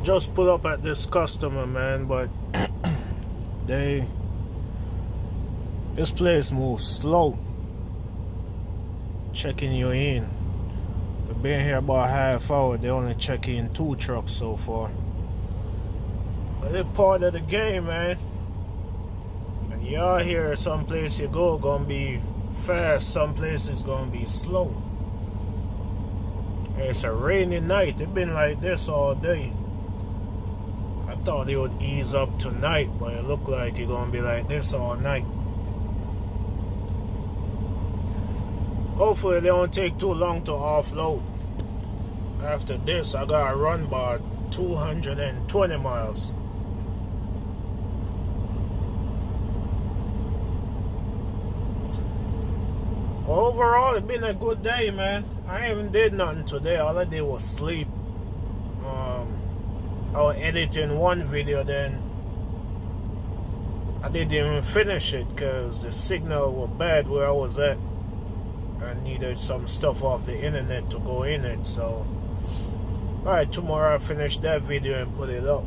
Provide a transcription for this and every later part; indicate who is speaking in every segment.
Speaker 1: just pull up at this customer, man, but this place moves slow checking you in. We've been here about half hour. They only check in 2 trucks so far. But it's part of the game, man. When you are here, some place you go gonna be fast, some places gonna be slow. It's a rainy night. It's been like this all day. I thought it would ease up tonight, but it looked like it's gonna be like this all night. Hopefully they don't take too long to offload. After this, I gotta run about 220 miles. Overall, it's been a good day, man. I haven't did nothing today. All I did was sleep. I was editing one video, then I didn't even finish it because the signal was bad where I was at. I needed some stuff off the internet to go in it, so alright, tomorrow I'll finish that video and put it up.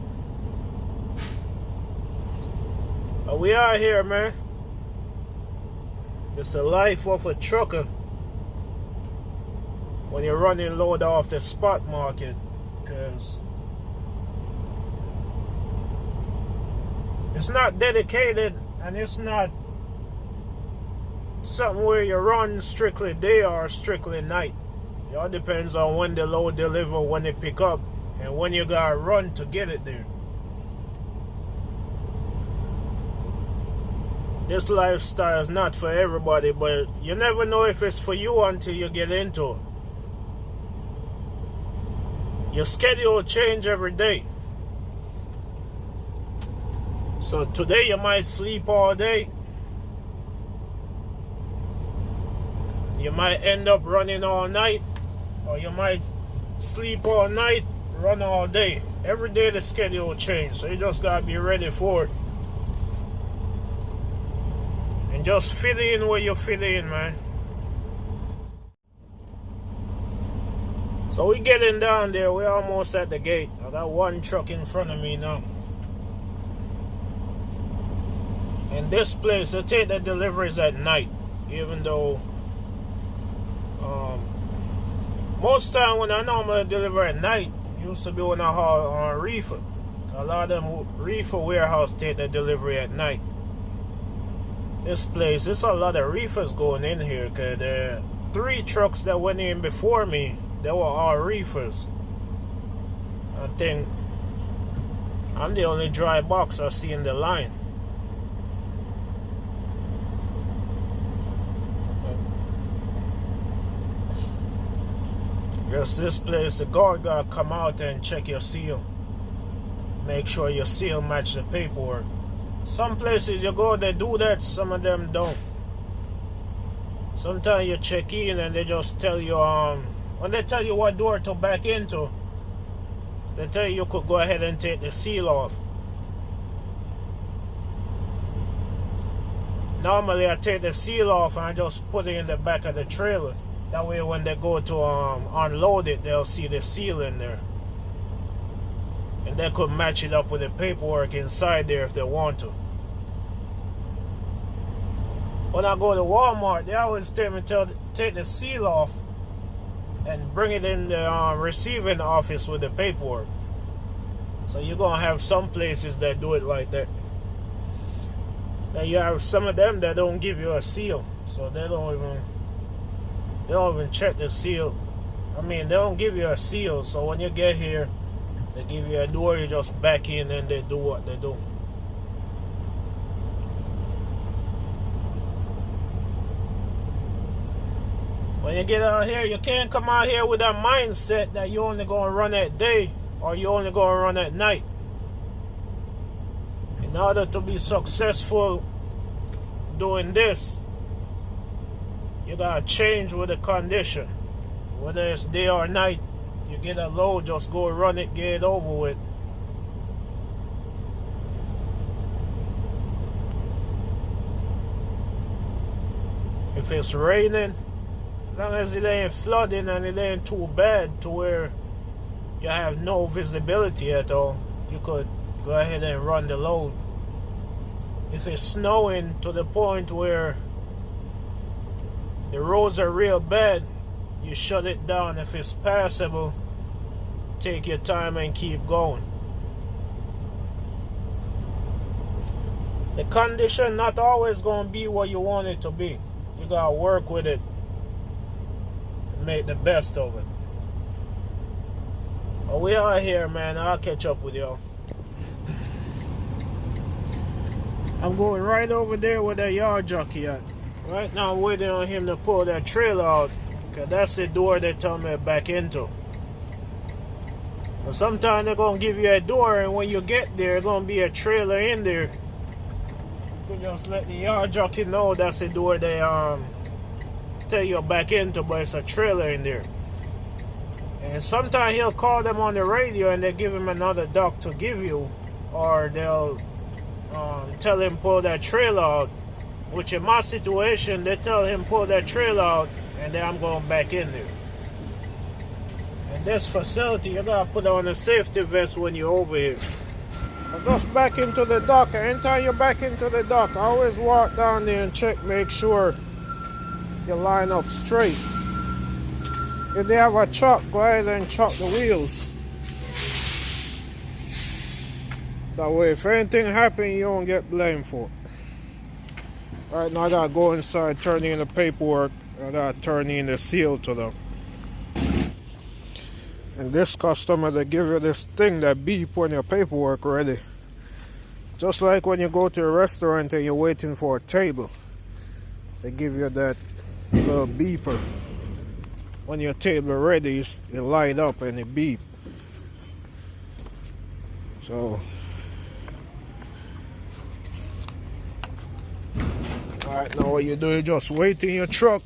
Speaker 1: But we are here, man. It's the life of a trucker when you're running load off the spot market, because it's not dedicated and it's not something where you run strictly day or strictly night. It all depends on when the load deliver, when they pick up, and when you gotta run to get it there. This lifestyle is not for everybody, but you never know if it's for you until you get into it. Your schedule change every day. So today you might sleep all day. You might end up running all night, or you might sleep all night, run all day. Every day the schedule will change, so you just gotta be ready for it. And just fit in where you fit in, man. So we getting down there, we're almost at the gate. I got one truck in front of me now. And this place, they take the deliveries at night, even though most time when I normally deliver at night, used to be when I haul on reefer. A lot of them reefer warehouse take the delivery at night. This place, there's a lot of reefers going in here, because the 3 trucks that went in before me, they were all reefers. I think I'm the only dry box I see in the line. Just this place, the guard gotta come out and check your seal. Make sure your seal match the paperwork. Some places you go, they do that, some of them don't. Sometimes you check in and they just tell you, when they tell you what door to back into, they tell you could go ahead and take the seal off. Normally I take the seal off and I just put it in the back of the trailer. That way when they go to unload it, they'll see the seal in there. And they could match it up with the paperwork inside there if they want to. When I go to Walmart, they always tell me to take the seal off and bring it in the receiving office with the paperwork. So you're going to have some places that do it like that. Now you have some of them that don't give you a seal. So they don't even check the seal. I mean, they don't give you a seal. So when you get here, they give you a door, you just back in and they do what they do. When you get out here, you can't come out here with that mindset that you're only going to run at day or you're only going to run at night. In order to be successful doing this, you gotta change with the condition. Whether it's day or night, you get a load, just go run it, get it over with. If it's raining, as long as it ain't flooding and it ain't too bad to where you have no visibility at all, you could go ahead and run the load. If it's snowing to the point where the roads are real bad, you shut it down. If it's passable, take your time and keep going. The condition not always going to be what you want it to be. You got to work with it and make the best of it. But we are here, man. I'll catch up with y'all. I'm going right over there where that yard jockey at. Right now I'm waiting on him to pull that trailer out, because that's the door they tell me to back into. And sometimes they're going to give you a door, and when you get there, there's going to be a trailer in there. You can just let the yard jockey know that's the door they tell you back into, but it's a trailer in there. And sometimes he'll call them on the radio and they give him another dock to give you, or they'll tell him pull that trailer out. Which in my situation, they tell him pull that trailer out, and then I'm going back in there. And this facility, you gotta put on a safety vest when you're over here. And just back into the dock. Anytime you're back into the dock, I always walk down there and check, make sure you line up straight. If they have a chuck, go ahead and chuck the wheels. That way, if anything happens, you don't get blamed for it. Right now, I gotta go inside, turn in the paperwork. I gotta turn in the seal to them. And this customer, they give you this thing that beep when your paperwork ready. Just like when you go to a restaurant and you're waiting for a table, they give you that little beeper. When your table ready, it light up and it beep. So, alright, now what you do, you just wait in your truck,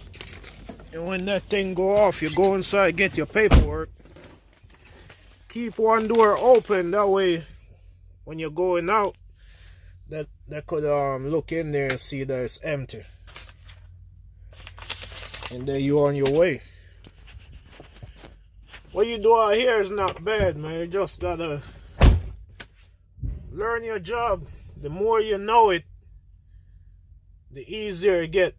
Speaker 1: and when that thing go off, you go inside, get your paperwork. Keep one door open, that way when you're going out, that could look in there and see that it's empty. And then you're on your way. What you do out here is not bad, man. You just gotta learn your job. The more you know it, the easier it get.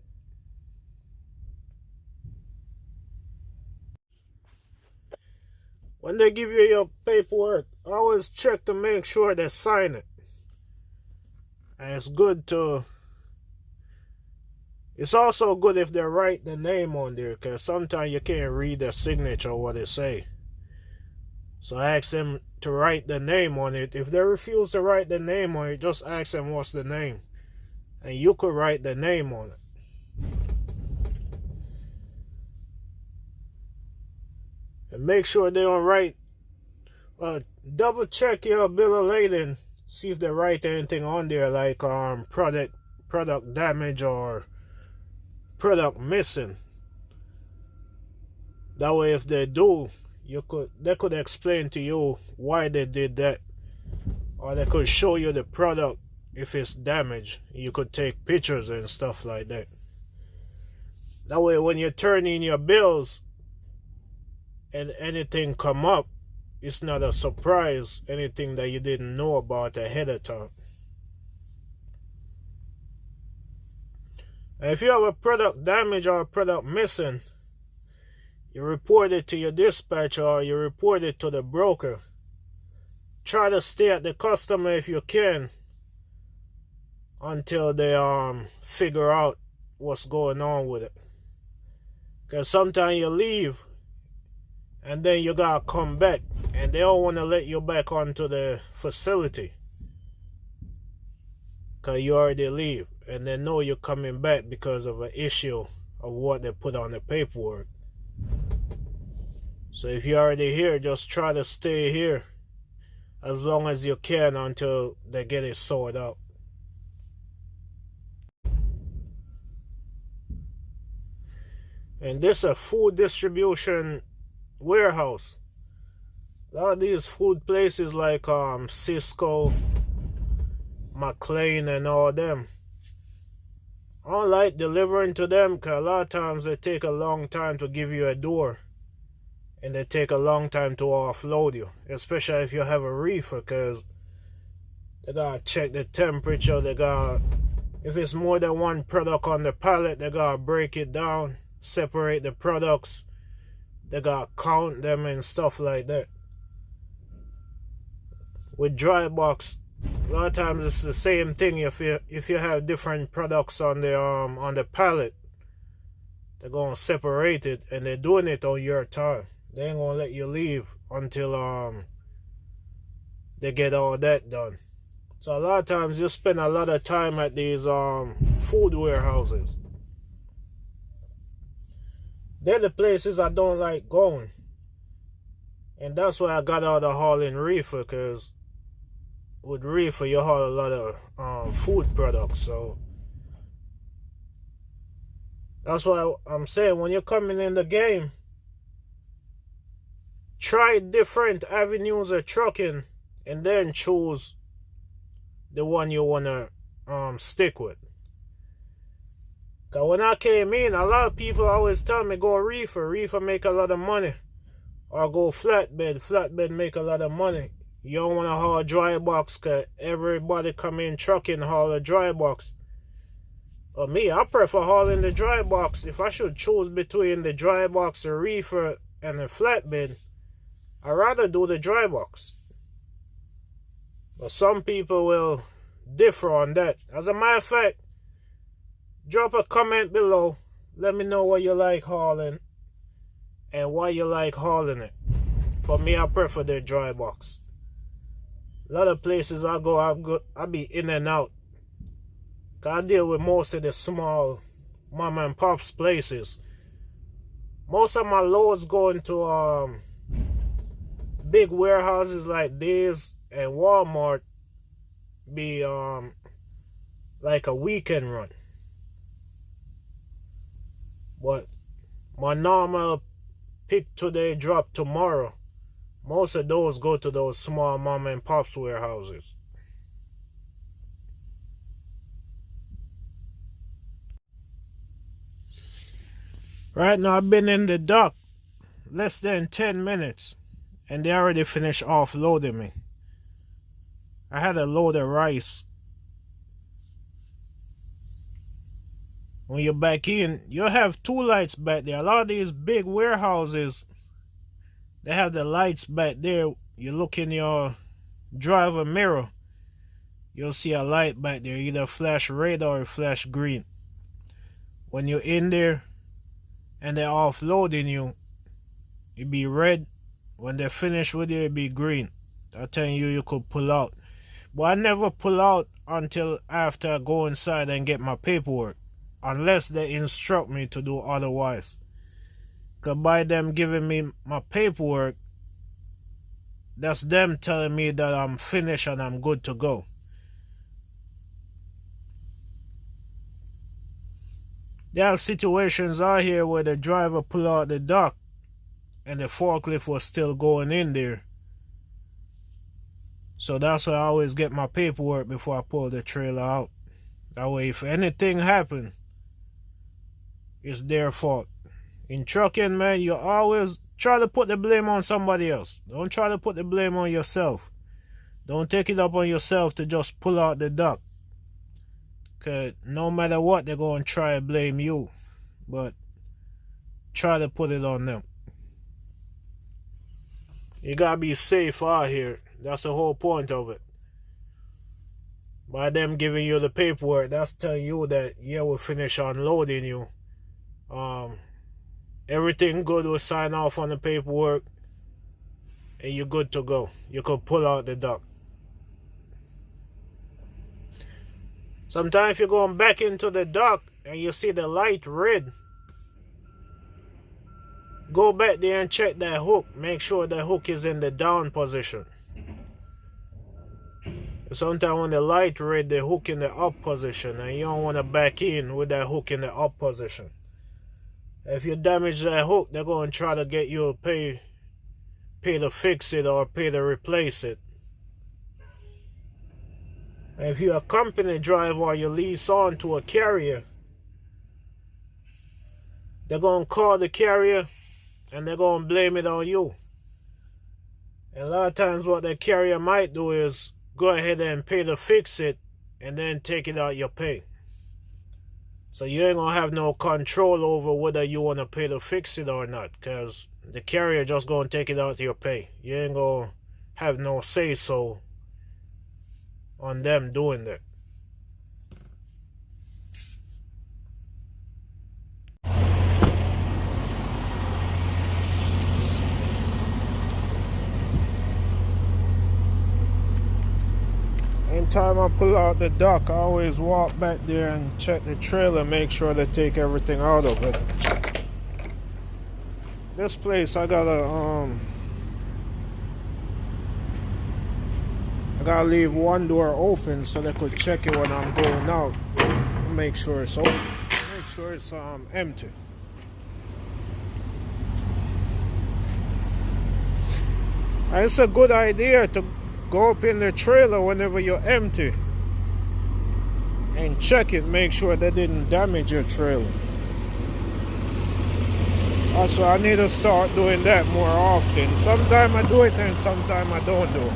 Speaker 1: When they give you your paperwork, always check to make sure they sign it. And it's good to... It's also good if they write the name on there, because sometimes you can't read the signature or what they say. So ask them to write the name on it. If they refuse to write the name on it, just ask them what's the name. And you could write the name on it. And make sure they don't write. Double check your bill of lading. See if they write anything on there like product damage or product missing. That way, if they do, they could explain to you why they did that, or they could show you the product if it's damaged. You could take pictures and stuff like that. That way, when you turn in your bills and anything come up, it's not a surprise, anything that you didn't know about ahead of time. And if you have a product damage or a product missing, you report it to your dispatcher or you report it to the broker. Try to stay at the customer if you can until they figure out what's going on with it. Because sometimes you leave and then you gotta come back, and they don't want to let you back onto the facility because you already leave, and they know you're coming back because of an issue of what they put on the paperwork. So if you're already here, just try to stay here as long as you can until they get it sorted out. And this is a food distribution warehouse. A lot of these food places like Sysco, McLean and all them, I don't like delivering to them because a lot of times they take a long time to give you a door. and they take a long time to offload you, especially if you have a reefer, because they gotta check the temperature. They gotta, if it's more than one product on the pallet, they gotta break it down, separate the products. They gotta count them and stuff like that. With dry box, a lot of times it's the same thing. If you have different products on the pallet, they're gonna separate it, and they're doing it on your time. They ain't gonna let you leave until they get all that done. So a lot of times you spend a lot of time at these food warehouses. They're the places I don't like going. And that's why I got out of hauling reefer, because with reefer you haul a lot of food products. So that's why I'm saying, when you're coming in the game, try different avenues of trucking and then choose the one you want to stick with. Because when I came in, a lot of people always tell me go reefer. Reefer make a lot of money. Or go flatbed. Flatbed make a lot of money. You don't want to haul a dry box, because everybody come in trucking haul a dry box. But me, I prefer hauling the dry box. If I should choose between the dry box, the reefer, and the flatbed, I'd rather do the dry box. But some people will differ on that. As a matter of fact, drop a comment below. Let me know what you like hauling and why you like hauling it. For me, I prefer the dry box. A lot of places I be in and out. I deal with most of the small mom and pops places. Most of my loads go into big warehouses like this and Walmart be like a weekend run. But my normal pick today, drop tomorrow, most of those go to those small mom and pops warehouses. Right now I've been in the dock less than 10 minutes and they already finished offloading me. I had a load of rice. When you're back in, you'll have two lights back there. A lot of these big warehouses, they have the lights back there. You look in your driver mirror, you'll see a light back there, either flash red or flash green. When you're in there and they're offloading you, it be red. When they're finished with you, it be green. I'm telling you, you could pull out. But I never pull out until after I go inside and get my paperwork, unless they instruct me to do otherwise. Because by them giving me my paperwork, that's them telling me that I'm finished and I'm good to go. There are situations out here where the driver pull out the dock and the forklift was still going in there. So that's why I always get my paperwork before I pull the trailer out. That way, if anything happens, it's their fault. In trucking, man, you always try to put the blame on somebody else. Don't try to put the blame on yourself. Don't take it up on yourself to just pull out the dock. Because no matter what, they're going to try to blame you. But try to put it on them. You got to be safe out here. That's the whole point of it. By them giving you the paperwork, that's telling you that, yeah, we'll finish unloading you. Everything good, will sign off on the paperwork and you're good to go. You could pull out the dock. Sometimes if you're going back into the dock and you see the light red, go back there and check that hook. Make sure the hook is in the down position. Sometimes when the light red, the hook in the up position, and you don't want to back in with that hook in the up position. If you damage that hook, they're going to try to get you to pay to fix it or pay to replace it. And if you're a company driver or you lease on to a carrier, they're going to call the carrier and they're going to blame it on you. And a lot of times what the carrier might do is go ahead and pay to fix it and then take it out your pay. So you ain't going to have no control over whether you want to pay to fix it or not, because the carrier just going to take it out your pay. You ain't going to have no say-so on them doing that. Anytime I pull out the dock, I always walk back there and check the trailer, make sure they take everything out of it. This place I gotta leave one door open so they could check it when I'm going out. Make sure it's open. Make sure it's empty. And it's a good idea to go up in the trailer whenever you're empty and check it, make sure they didn't damage your trailer. Also, I need to start doing that more often. Sometimes I do it and sometimes I don't do it.